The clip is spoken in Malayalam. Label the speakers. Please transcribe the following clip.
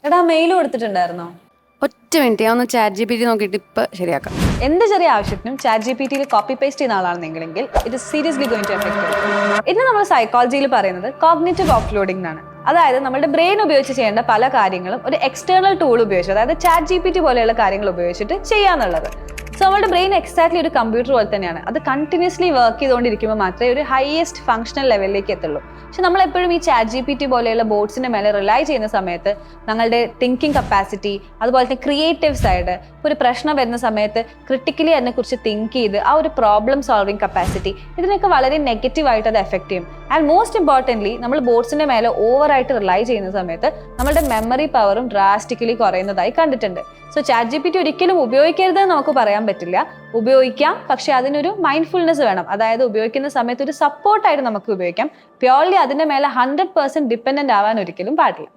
Speaker 1: എടാ മെയിൽ കൊടുത്തിട്ടുണ്ടായിരുന്നോ?
Speaker 2: ഒറ്റ മിനിറ്റ്, ഞാൻ ഒന്ന് ChatGPT നോക്കിയിട്ട് ഇപ്പം ശരിയാക്കാം.
Speaker 1: എന്ത് ചെറിയ ആവശ്യത്തിനും ChatGPT കോപ്പി പേസ്റ്റ് ചെയ്യുന്ന ആളാണെന്നെങ്കിലെങ്കിൽ it is seriously going to affect. ഇന്ന് നമ്മൾ സൈക്കോളജിയിൽ പറയുന്നത് കോഗ്നിറ്റീവ് ഓഫ്ലോഡിംഗ് എന്നാണ്. അതായത് നമ്മുടെ ബ്രെയിൻ ഉപയോഗിച്ച് ചെയ്യേണ്ട പല കാര്യങ്ങളും ഒരു എക്സ്റ്റേണൽ ടൂൾ ഉപയോഗിച്ച്, അതായത് ChatGPT പോലെയുള്ള കാര്യങ്ങൾ ഉപയോഗിച്ചിട്ട് ചെയ്യാന്നുള്ളത്. സോ നമ്മുടെ ബ്രെയിൻ എക്സാക്ട്ലി ഒരു കമ്പ്യൂട്ടർ പോലെ തന്നെയാണ്. അത് കണ്ടിന്യൂസ്ലി വർക്ക് ചെയ്തുകൊണ്ടിരിക്കുമ്പോൾ മാത്രമേ ഒരു ഹയസ്റ്റ് ഫങ്ഷണൽ ലെവലിലേക്ക് എത്തുള്ളൂ. പക്ഷെ നമ്മൾ എപ്പോഴും ഈ ChatGPT പോലെയുള്ള ബോട്ട്സിന്റെ മേലെ റിലൈ ചെയ്യുന്ന സമയത്ത് ഞങ്ങളുടെ തിങ്കിങ് കപ്പാസിറ്റി, അതുപോലെ തന്നെ ക്രിയേറ്റീവ് സൈഡ്, ഇപ്പോൾ ഒരു പ്രശ്നം വരുന്ന സമയത്ത് ക്രിട്ടിക്കലി അതിനെക്കുറിച്ച് തിങ്ക് ചെയ്ത് ആ ഒരു പ്രോബ്ലം സോൾവിങ് കപ്പാസിറ്റി, ഇതിനൊക്കെ വളരെ നെഗറ്റീവായിട്ട് അത് എഫക്ട് ചെയ്യും. ആൻഡ് മോസ്റ്റ് ഇമ്പോർട്ടൻ്റ്ലി നമ്മൾ ബോട്ട്സിന്റെ മേലെ ഓവറായിട്ട് റിലൈ ചെയ്യുന്ന സമയത്ത് നമ്മളുടെ മെമ്മറി പവറും ഡ്രാസ്റ്റിക്കലി കുറയുന്നതായി കണ്ടിട്ടുണ്ട്. സോ ChatGPT ഒരിക്കലും ഉപയോഗിക്കരുതെന്ന് നമുക്ക് പറയാൻ പറ്റില്ല. ഉപയോഗിക്കാം, പക്ഷെ അതിനൊരു മൈൻഡ്ഫുൾനെസ് വേണം. അതായത് ഉപയോഗിക്കുന്ന സമയത്ത് ഒരു സപ്പോർട്ടായിട്ട് നമുക്ക് ഉപയോഗിക്കാം. പ്യോർലി അതിന്റെ മേലെ 100% ഡിപ്പെൻഡന്റ് ആവാൻ ഒരിക്കലും പാടില്ല.